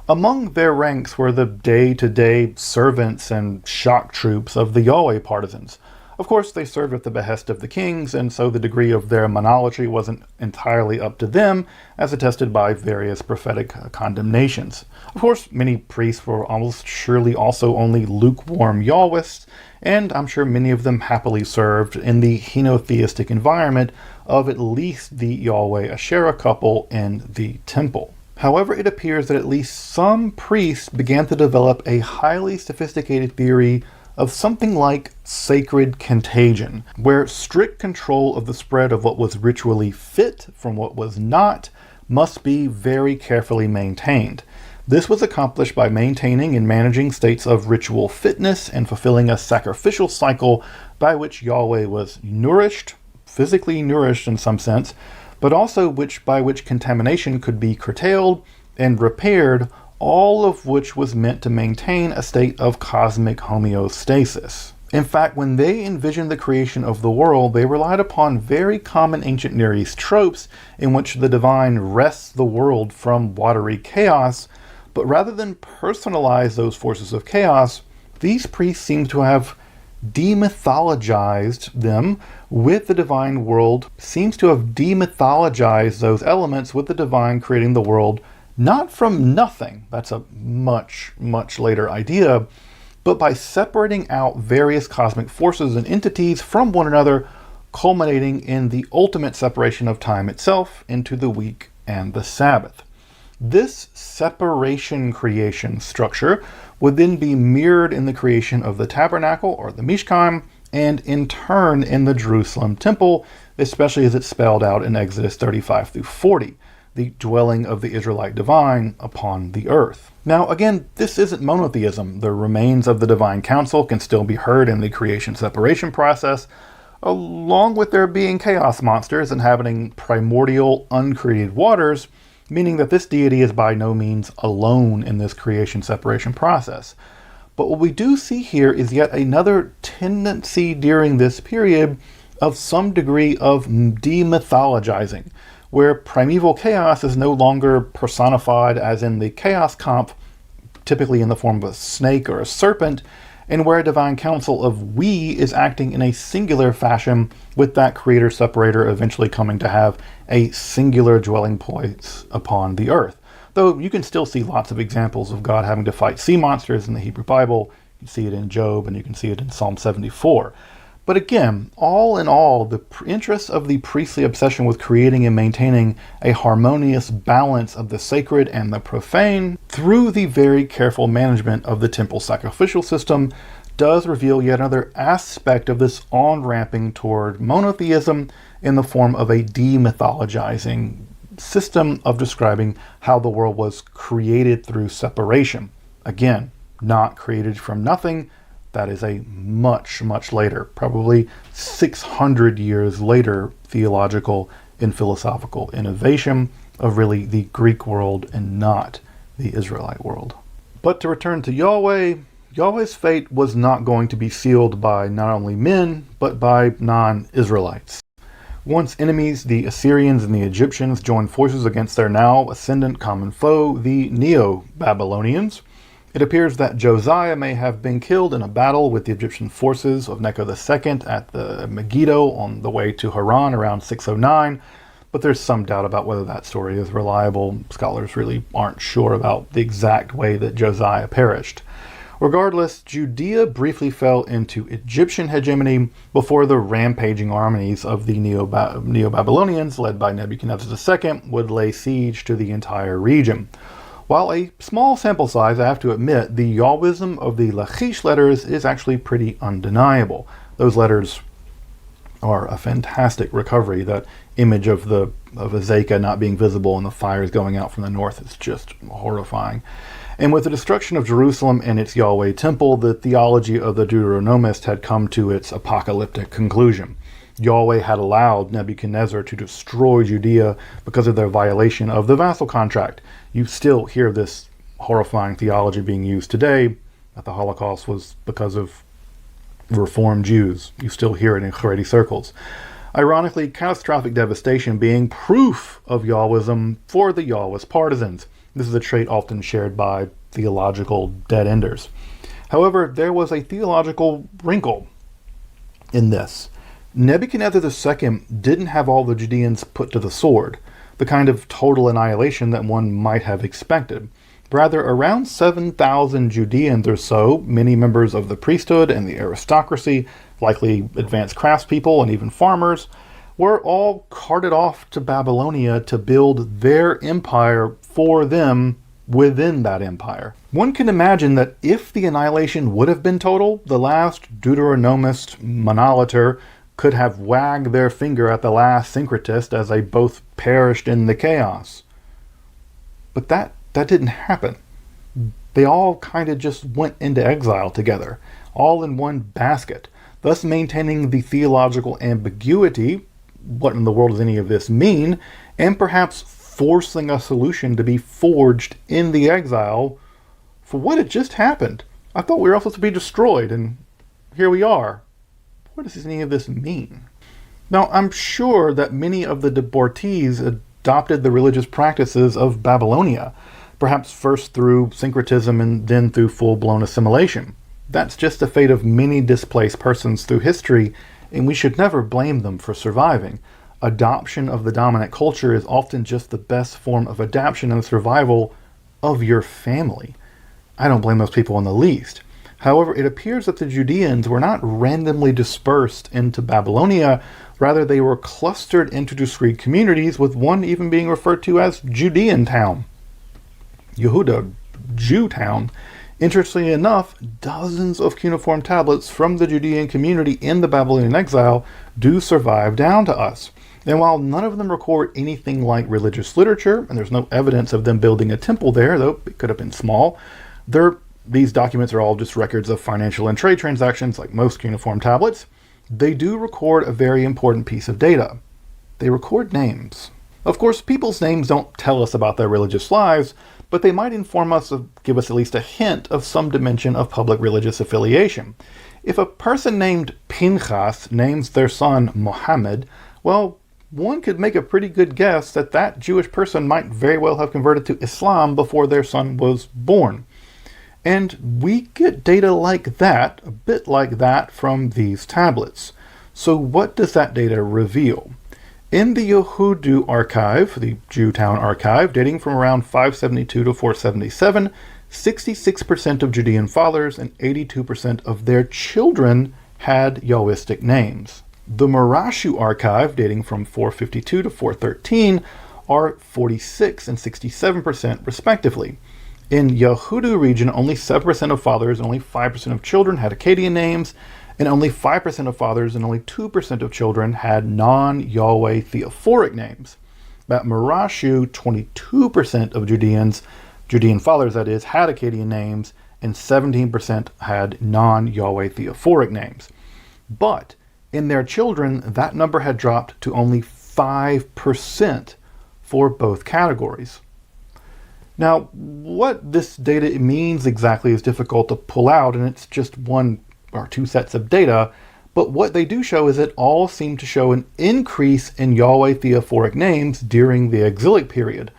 Among their ranks were the day-to-day servants and shock troops of the Yahweh partisans. Of course, they served at the behest of the kings, and so the degree of their monolatry wasn't entirely up to them, as attested by various prophetic condemnations. Of course, many priests were almost surely also only lukewarm Yahwists, and I'm sure many of them happily served in the henotheistic environment of at least the Yahweh-Asherah couple in the temple. However, it appears that at least some priests began to develop a highly sophisticated theory of something like sacred contagion, where strict control of the spread of what was ritually fit from what was not must be very carefully maintained. This was accomplished by maintaining and managing states of ritual fitness and fulfilling a sacrificial cycle by which Yahweh was nourished, physically nourished in some sense, but also by which contamination could be curtailed and repaired, all of which was meant to maintain a state of cosmic homeostasis. In fact, when they envisioned the creation of the world, they relied upon very common ancient Near East tropes in which the divine wrests the world from watery chaos, but rather than personalize those forces of chaos, these priests seem to have demythologized them with the divine world, seems to have demythologized those elements with the divine creating the world, not from nothing, that's a much, much later idea, but by separating out various cosmic forces and entities from one another, culminating in the ultimate separation of time itself into the week and the Sabbath. This separation creation structure would then be mirrored in the creation of the tabernacle, or the Mishkan, and in turn in the Jerusalem temple, especially as it's spelled out in Exodus 35 through 40, the dwelling of the Israelite divine upon the earth. Now again, this isn't monotheism. The remains of the divine council can still be heard in the creation separation process, along with there being chaos monsters inhabiting primordial uncreated waters, meaning that this deity is by no means alone in this creation separation process. But what we do see here is yet another tendency during this period of some degree of demythologizing, where primeval chaos is no longer personified as in the chaos comp, typically in the form of a snake or a serpent, and where a divine council of we is acting in a singular fashion, with that creator separator eventually coming to have a singular dwelling place upon the earth. Though you can still see lots of examples of God having to fight sea monsters in the Hebrew Bible. You can see it in Job, and you can see it in Psalm 74. But again, all in all, the interests of the priestly obsession with creating and maintaining a harmonious balance of the sacred and the profane through the very careful management of the temple sacrificial system does reveal yet another aspect of this on-ramping toward monotheism in the form of a demythologizing system of describing how the world was created through separation. Again, not created from nothing. That is a much, much later, probably 600 years later, theological and philosophical innovation of really the Greek world and not the Israelite world. But to return to Yahweh, Yahweh's fate was not going to be sealed by not only men, but by non-Israelites. Once enemies, the Assyrians and the Egyptians joined forces against their now ascendant common foe, the Neo-Babylonians. It appears that Josiah may have been killed in a battle with the Egyptian forces of Necho II at the Megiddo on the way to Haran around 609, but there's some doubt about whether that story is reliable. Scholars really aren't sure about the exact way that Josiah perished. Regardless, Judea briefly fell into Egyptian hegemony before the rampaging armies of the Neo-Babylonians, led by Nebuchadnezzar II, would lay siege to the entire region. While a small sample size, I have to admit, the Yahwism of the Lachish letters is actually pretty undeniable. Those letters are a fantastic recovery. That image of Azekah not being visible and the fires going out from the north is just horrifying. And with the destruction of Jerusalem and its Yahweh temple, the theology of the Deuteronomist had come to its apocalyptic conclusion. Yahweh had allowed Nebuchadnezzar to destroy Judea because of their violation of the vassal contract. You still hear this horrifying theology being used today, that the Holocaust was because of Reformed Jews. You still hear it in Haredi circles. Ironically, catastrophic devastation being proof of Yahwism for the Yahwist partisans. This is a trait often shared by theological dead-enders. However, there was a theological wrinkle in this. Nebuchadnezzar II didn't have all the Judeans put to the sword, the kind of total annihilation that one might have expected. Rather, around 7,000 Judeans or so, many members of the priesthood and the aristocracy, likely advanced craftspeople and even farmers, were all carted off to Babylonia to build their empire for them within that empire. One can imagine that if the annihilation would have been total, the last Deuteronomist monolater could have wagged their finger at the last syncretist as they both perished in the chaos. But that didn't happen. They all kind of just went into exile together, all in one basket, thus maintaining the theological ambiguity, what in the world does any of this mean, and perhaps forcing a solution to be forged in the exile for what had just happened. I thought we were all supposed to be destroyed, and here we are. What does any of this mean? Now, I'm sure that many of the deportees adopted the religious practices of Babylonia, perhaps first through syncretism and then through full-blown assimilation. That's just the fate of many displaced persons through history, and we should never blame them for surviving. Adoption of the dominant culture is often just the best form of adaptation and survival of your family. I don't blame those people in the least. However, it appears that the Judeans were not randomly dispersed into Babylonia. Rather, they were clustered into discrete communities, with one even being referred to as Judean town. Yehuda, Jewtown. Interestingly enough, dozens of cuneiform tablets from the Judean community in the Babylonian exile do survive down to us. And while none of them record anything like religious literature, and there's no evidence of them building a temple there, though it could have been small, these documents are all just records of financial and trade transactions, like most cuneiform tablets. They do record a very important piece of data. They record names. Of course, people's names don't tell us about their religious lives, but they might inform us, give us at least a hint of some dimension of public religious affiliation. If a person named Pinchas names their son Muhammad, well, one could make a pretty good guess that that Jewish person might very well have converted to Islam before their son was born. And we get data like that, a bit like that, from these tablets. So what does that data reveal? In the Yehuda archive, the Jewtown archive, dating from around 572 to 477, 66% of Judean fathers and 82% of their children had Yahwistic names. The Marashu archive, dating from 452 to 413, are 46 and 67% respectively. In Yehuda region, only 7% of fathers and only 5% of children had Akkadian names, and only 5% of fathers and only 2% of children had non-Yahweh theophoric names. At Marashu, 22% of Judean fathers that is, had Akkadian names, and 17% had non-Yahweh theophoric names. But in their children, that number had dropped to only 5% for both categories. Now, what this data means exactly is difficult to pull out, and it's just one or two sets of data, but what they do show is that all seem to show an increase in Yahweh theophoric names during the exilic period.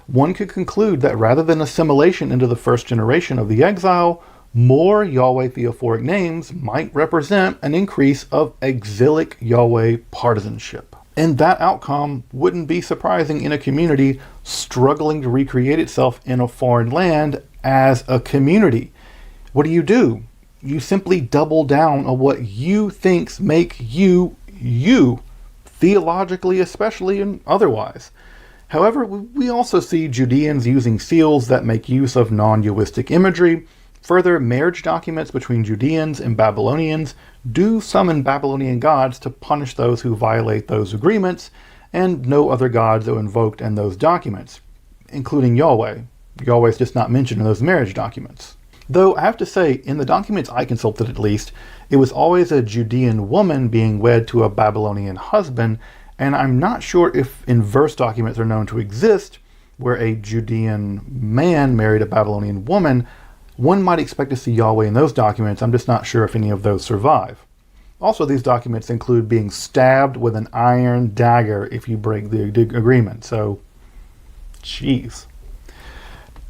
One could conclude that rather than assimilation into the first generation of the exile, more Yahweh theophoric names might represent an increase of exilic Yahweh partisanship. And that outcome wouldn't be surprising in a community struggling to recreate itself in a foreign land as a community. What do? You simply double down on what you think make you, theologically especially and otherwise. However, we also see Judeans using seals that make use of non-Yahwistic imagery. Further, marriage documents between Judeans and Babylonians do summon Babylonian gods to punish those who violate those agreements, and no other gods are invoked in those documents, including Yahweh. Yahweh is just not mentioned in those marriage documents. Though I have to say, in the documents I consulted at least, it was always a Judean woman being wed to a Babylonian husband, and I'm not sure if inverse documents are known to exist, where a Judean man married a Babylonian woman. One might expect to see Yahweh in those documents. I'm just not sure if any of those survive. Also, these documents include being stabbed with an iron dagger if you break the agreement. So, jeez.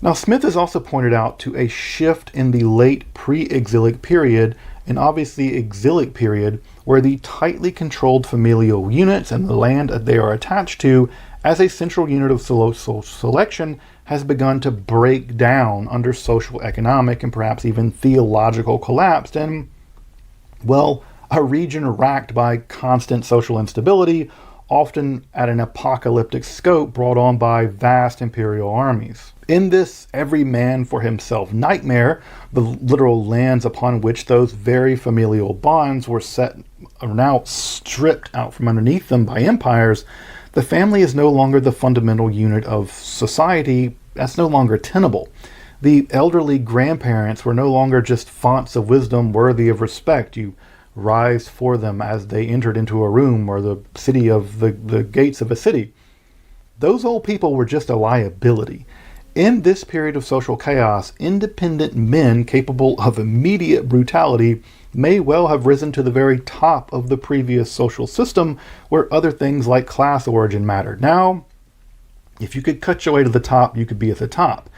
Now, Smith has also pointed out to a shift in the late pre-exilic period, and obviously exilic period, where the tightly controlled familial units and the land that they are attached to as a central unit of social selection has begun to break down under social, economic, and perhaps even theological collapse, and, well, a region racked by constant social instability, often at an apocalyptic scope brought on by vast imperial armies. In this every man for himself nightmare, the literal lands upon which those very familial bonds were set are now stripped out from underneath them by empires. The family is no longer the fundamental unit of society. That's no longer tenable. The elderly grandparents were no longer just fonts of wisdom worthy of respect. You rise for them as they entered into a room or the city of the gates of a city. Those old people were just a liability. In this period of social chaos, independent men capable of immediate brutality may well have risen to the very top of the previous social system where other things like class origin mattered. Now, if you could cut your way to the top, you could be at the top.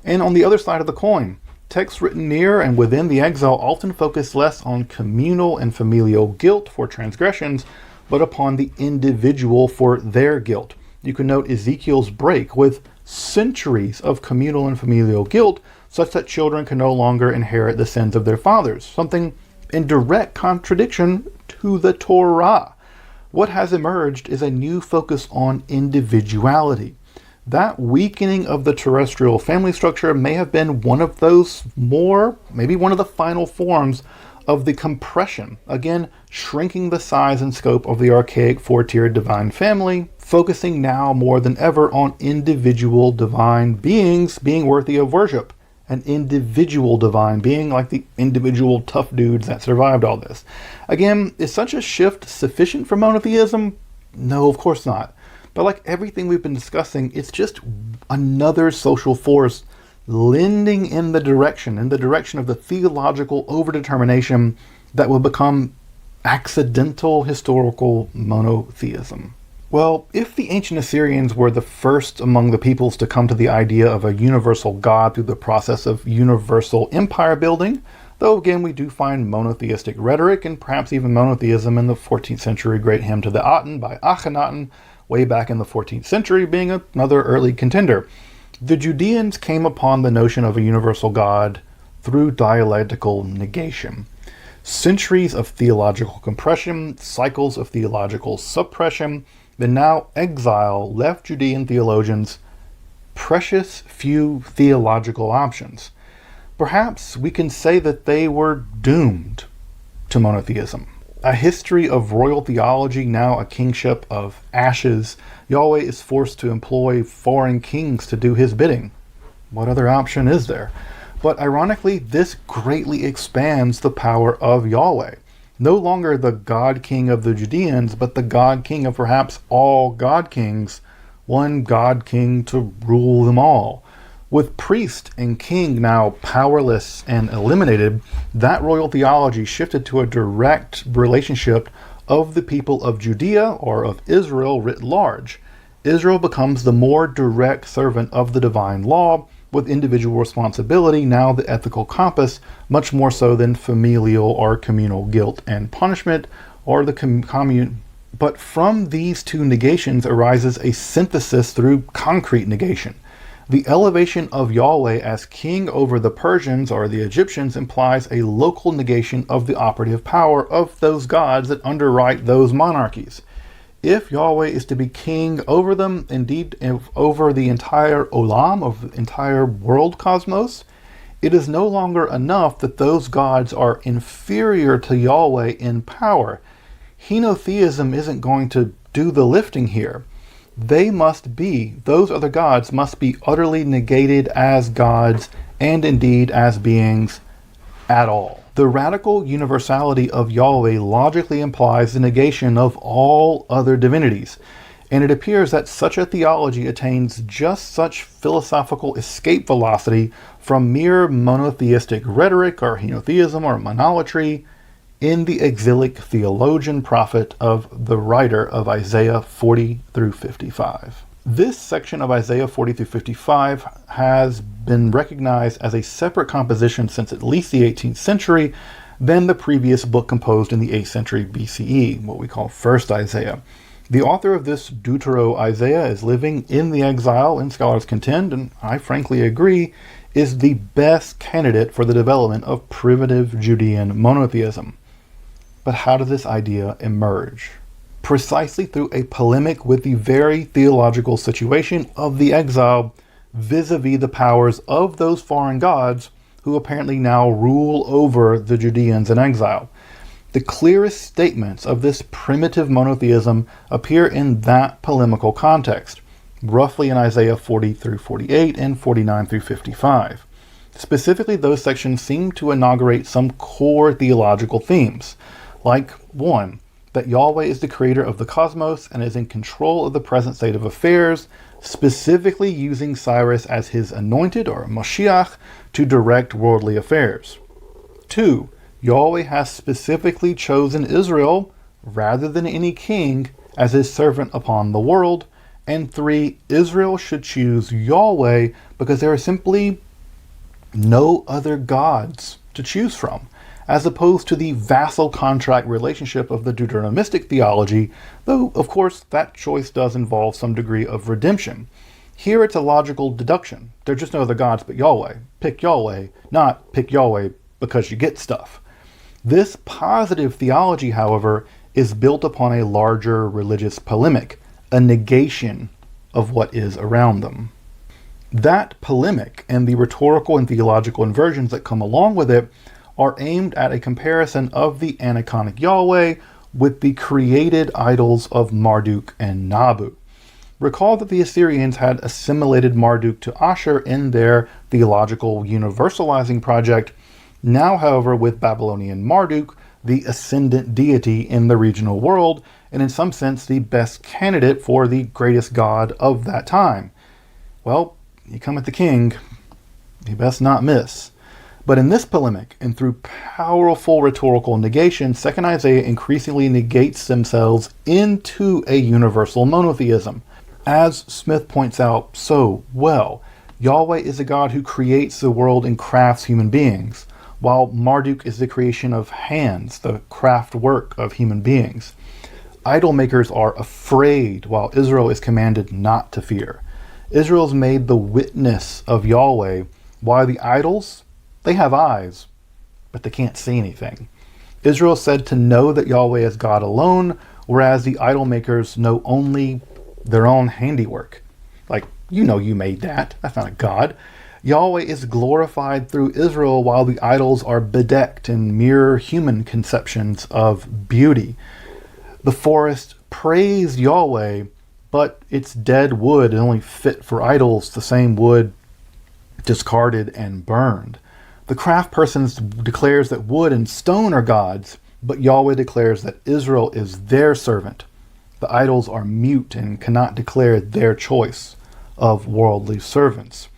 And on the other side of the coin, texts written near and within the exile often focus less on communal and familial guilt for transgressions, but upon the individual for their guilt. You can note Ezekiel's break with centuries of communal and familial guilt, such that children can no longer inherit the sins of their fathers, something in direct contradiction to the Torah. What has emerged is a new focus on individuality. That weakening of the terrestrial family structure may have been one of those maybe one of the final forms of the compression, again, shrinking the size and scope of the archaic four-tiered divine family, focusing now more than ever on individual divine beings being worthy of worship. An individual divine being, like the individual tough dudes that survived all this. Again, is such a shift sufficient for monotheism? No, of course not. But like everything we've been discussing, it's just another social force lending in the direction of the theological overdetermination that will become accidental historical monotheism. Well, if the ancient Assyrians were the first among the peoples to come to the idea of a universal God through the process of universal empire building, though again we do find monotheistic rhetoric and perhaps even monotheism in the 14th century great hymn to the Aten by Akhenaten, way back in the 14th century being another early contender. The Judeans came upon the notion of a universal God through dialectical negation. Centuries of theological compression, cycles of theological suppression, the now exile left Judean theologians precious few theological options. Perhaps we can say that they were doomed to monotheism. A history of royal theology, now a kingship of ashes. Yahweh is forced to employ foreign kings to do his bidding. What other option is there? But ironically, this greatly expands the power of Yahweh. No longer the God King of the Judeans, but the God King of perhaps all God Kings, one God King to rule them all. With priest and king now powerless and eliminated, that royal theology shifted to a direct relationship of the people of Judea, or of Israel writ large. Israel becomes the more direct servant of the divine law, with individual responsibility now the ethical compass, much more so than familial or communal guilt and punishment, or the commune. But from these two negations arises a synthesis through concrete negation. The elevation of Yahweh as king over the Persians or the Egyptians implies a local negation of the operative power of those gods that underwrite those monarchies. If Yahweh is to be king over them, indeed over the entire olam, of the entire world cosmos, it is no longer enough that those gods are inferior to Yahweh in power. Henotheism isn't going to do the lifting here. Those other gods must be utterly negated as gods and indeed as beings at all. The radical universality of Yahweh logically implies the negation of all other divinities, and it appears that such a theology attains just such philosophical escape velocity from mere monotheistic rhetoric or henotheism or monolatry in the exilic theologian prophet of the writer of Isaiah 40 through 55. This section of Isaiah 40 through 55 has been recognized as a separate composition since at least the 18th century than the previous book composed in the 8th century BCE, what we call First Isaiah. The author of this Deutero-Isaiah is living in the exile, and scholars contend, and I frankly agree, is the best candidate for the development of primitive Judean monotheism. But how does this idea emerge? Precisely through a polemic with the very theological situation of the exile vis-a-vis the powers of those foreign gods who apparently now rule over the Judeans in exile. The clearest statements of this primitive monotheism appear in that polemical context, roughly in Isaiah 40 through 48 and 49 through 55. Specifically, those sections seem to inaugurate some core theological themes, like 1. that Yahweh is the creator of the cosmos and is in control of the present state of affairs, specifically using Cyrus as his anointed, or Moshiach, to direct worldly affairs. 2. Yahweh has specifically chosen Israel, rather than any king, as his servant upon the world. And 3. Israel should choose Yahweh because there are simply no other gods to choose from, as opposed to the vassal contract relationship of the Deuteronomistic theology, though of course that choice does involve some degree of redemption. Here it's a logical deduction. There are just no other gods but Yahweh. Pick Yahweh, not pick Yahweh because you get stuff. This positive theology, however, is built upon a larger religious polemic, a negation of what is around them. That polemic and the rhetorical and theological inversions that come along with it are aimed at a comparison of the aniconic Yahweh with the created idols of Marduk and Nabu. Recall that the Assyrians had assimilated Marduk to Ashur in their theological universalizing project. Now, however, with Babylonian Marduk, the ascendant deity in the regional world, and in some sense the best candidate for the greatest god of that time. Well, you come at the king, you best not miss. But in this polemic, and through powerful rhetorical negation, 2nd Isaiah increasingly negates themselves into a universal monotheism. As Smith points out so well, Yahweh is a God who creates the world and crafts human beings, while Marduk is the creation of hands, the craft work of human beings. Idol makers are afraid, while Israel is commanded not to fear. Israel's made the witness of Yahweh, while the idols, they have eyes, but they can't see anything. Israel is said to know that Yahweh is God alone, whereas the idol makers know only their own handiwork. Like, you know you made that. That's not a god. Yahweh is glorified through Israel, while the idols are bedecked in mere human conceptions of beauty. The forest praised Yahweh, but its dead wood is only fit for idols, the same wood discarded and burned. The craft person declares that wood and stone are gods, but Yahweh declares that Israel is their servant. The idols are mute and cannot declare their choice of worldly servants.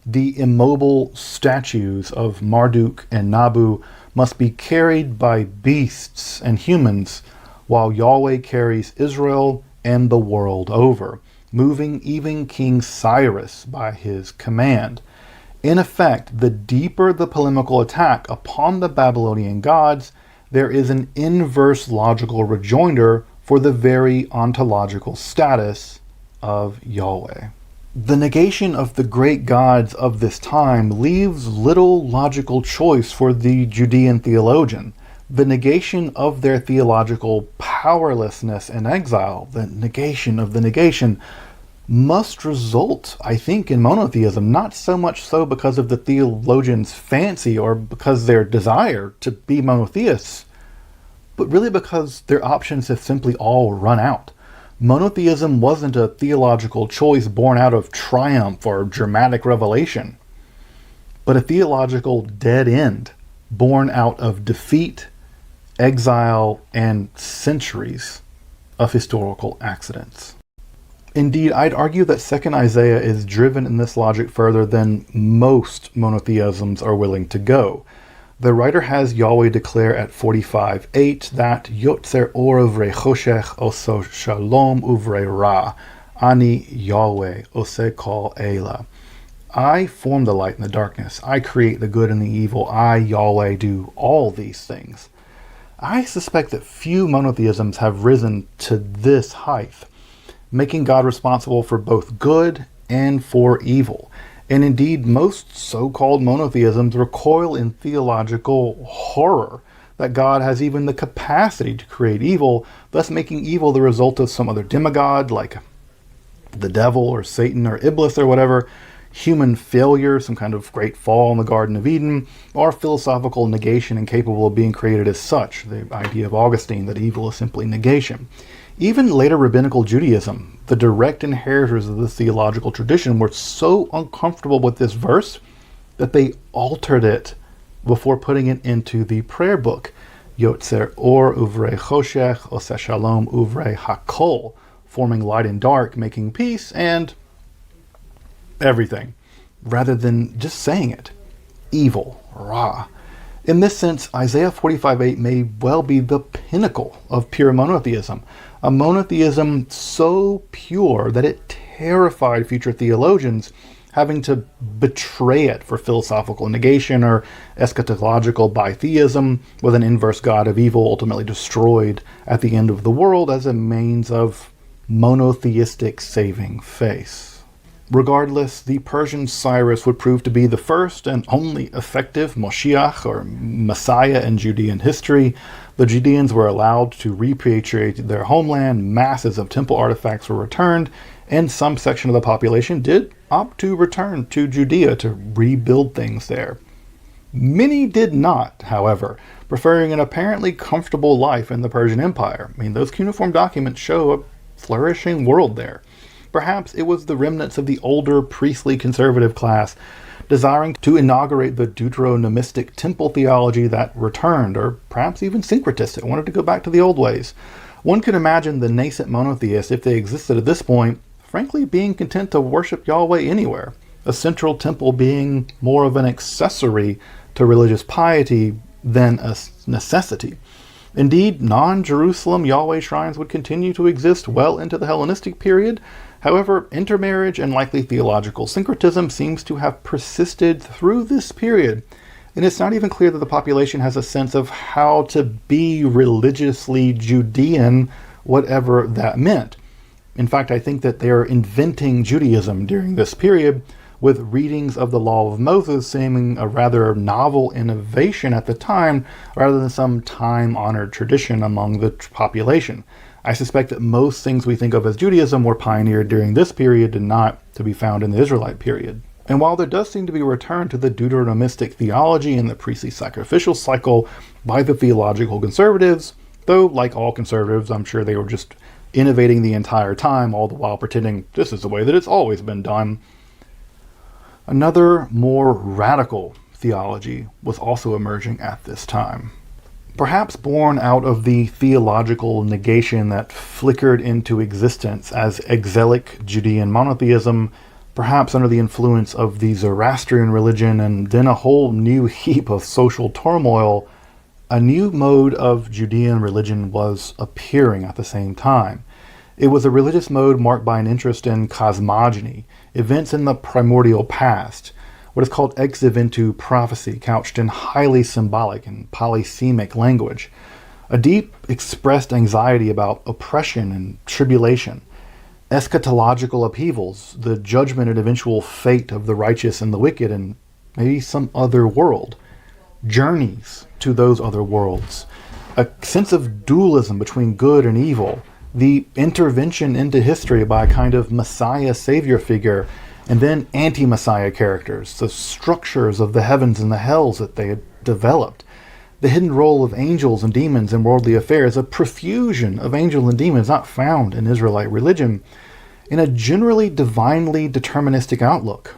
The immobile statues of Marduk and Nabu must be carried by beasts and humans, while Yahweh carries Israel and the world over, moving even King Cyrus by his command. In effect, the deeper the polemical attack upon the Babylonian gods, there is an inverse logical rejoinder for the very ontological status of Yahweh. The negation of the great gods of this time leaves little logical choice for the Judean theologian. The negation of their theological powerlessness and exile, the negation of the negation, must result, I think, in monotheism, not so much so because of the theologian's fancy or because their desire to be monotheists, but really because their options have simply all run out. Monotheism wasn't a theological choice born out of triumph or dramatic revelation, but a theological dead end born out of defeat, exile, and centuries of historical accidents. Indeed, I'd argue that 2nd Isaiah is driven in this logic further than most monotheisms are willing to go. The writer has Yahweh declare at 45:8 that Yotzer or uvrei choshech oso shalom uvrei ra, ani Yahweh ose kol eila. I form the light and the darkness. I create the good and the evil. I, Yahweh, do all these things. I suspect that few monotheisms have risen to this height, making God responsible for both good and for evil. And indeed, most so-called monotheisms recoil in theological horror that God has even the capacity to create evil, thus making evil the result of some other demigod like the devil or Satan or Iblis or whatever, human failure, some kind of great fall in the Garden of Eden, or philosophical negation incapable of being created as such, the idea of Augustine that evil is simply negation. Even later rabbinical Judaism, the direct inheritors of this theological tradition, were so uncomfortable with this verse that they altered it before putting it into the prayer book. Yotzer or uvrei choshech, oseh shalom uvrei hakol, forming light and dark, making peace, and everything, rather than just saying it. Evil, Ra. In this sense, Isaiah 45:8 may well be the pinnacle of pure monotheism, a monotheism so pure that it terrified future theologians, having to betray it for philosophical negation or eschatological bitheism, with an inverse god of evil ultimately destroyed at the end of the world as a means of monotheistic saving face. Regardless, the Persian Cyrus would prove to be the first and only effective Moshiach, or Messiah, in Judean history. The Judeans were allowed to repatriate their homeland, masses of temple artifacts were returned, and some section of the population did opt to return to Judea to rebuild things there. Many did not, however, preferring an apparently comfortable life in the Persian Empire. I mean, those cuneiform documents show a flourishing world there. Perhaps it was the remnants of the older priestly conservative class desiring to inaugurate the Deuteronomistic temple theology that returned, or perhaps even syncretists that wanted to go back to the old ways. One could imagine the nascent monotheists, if they existed at this point, frankly being content to worship Yahweh anywhere, a central temple being more of an accessory to religious piety than a necessity. Indeed, non-Jerusalem Yahweh shrines would continue to exist well into the Hellenistic period. However, intermarriage and likely theological syncretism seems to have persisted through this period, and it's not even clear that the population has a sense of how to be religiously Judean, whatever that meant. In fact, I think that they are inventing Judaism during this period, with readings of the Law of Moses seeming a rather novel innovation at the time, rather than some time-honored tradition among the population. I suspect that most things we think of as Judaism were pioneered during this period and not to be found in the Israelite period. And while there does seem to be a return to the Deuteronomistic theology and the priestly sacrificial cycle by the theological conservatives, though like all conservatives, I'm sure they were just innovating the entire time, all the while pretending this is the way that it's always been done, another more radical theology was also emerging at this time. Perhaps born out of the theological negation that flickered into existence as exilic Judean monotheism, perhaps under the influence of the Zoroastrian religion, and then a whole new heap of social turmoil, a new mode of Judean religion was appearing at the same time. It was a religious mode marked by an interest in cosmogony, events in the primordial past, what is called ex eventu prophecy, couched in highly symbolic and polysemic language, a deep expressed anxiety about oppression and tribulation, eschatological upheavals, the judgment and eventual fate of the righteous and the wicked, and maybe some other world, journeys to those other worlds, a sense of dualism between good and evil, the intervention into history by a kind of Messiah savior figure, and then anti-Messiah characters, the structures of the heavens and the hells that they had developed, the hidden role of angels and demons in worldly affairs, a profusion of angels and demons not found in Israelite religion, in a generally divinely deterministic outlook.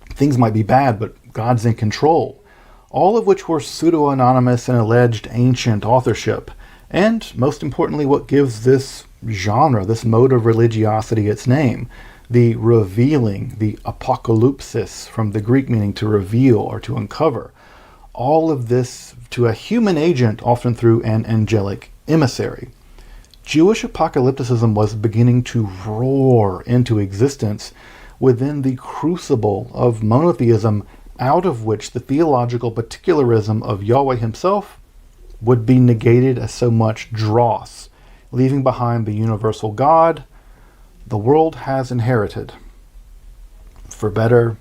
Things might be bad, but God's in control, all of which were pseudo-anonymous and alleged ancient authorship, and most importantly, what gives this genre, this mode of religiosity, its name, the revealing, the apocalypsis, from the Greek meaning to reveal or to uncover. All of this to a human agent, often through an angelic emissary. Jewish apocalypticism was beginning to roar into existence within the crucible of monotheism, out of which the theological particularism of Yahweh himself would be negated as so much dross, leaving behind the universal God the world has inherited, for better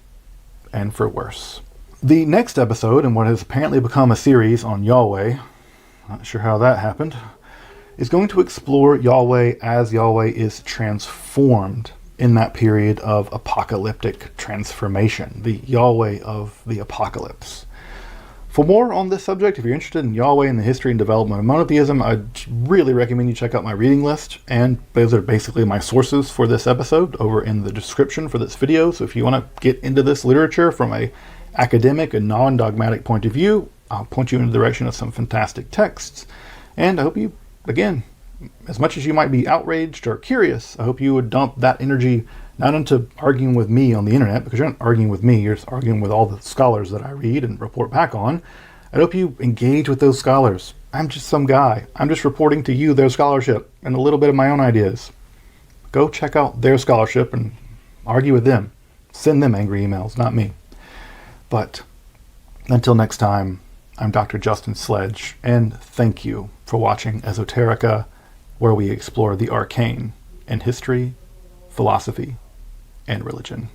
and for worse. The next episode, in what has apparently become a series on Yahweh, not sure how that happened, is going to explore Yahweh as Yahweh is transformed in that period of apocalyptic transformation, the Yahweh of the apocalypse. For more on this subject, if you're interested in Yahweh and the history and development of monotheism, I'd really recommend you check out my reading list, and those are basically my sources for this episode over in the description for this video. So if you want to get into this literature from a academic and non-dogmatic point of view, I'll point you in the direction of some fantastic texts. And I hope you, again, as much as you might be outraged or curious, I hope you would dump that energy not into arguing with me on the internet, because you're not arguing with me, you're just arguing with all the scholars that I read and report back on. I hope you engage with those scholars. I'm just some guy. I'm just reporting to you their scholarship and a little bit of my own ideas. Go check out their scholarship and argue with them. Send them angry emails, not me. But until next time, I'm Dr. Justin Sledge, and thank you for watching Esoterica, where we explore the arcane in history, philosophy, and religion.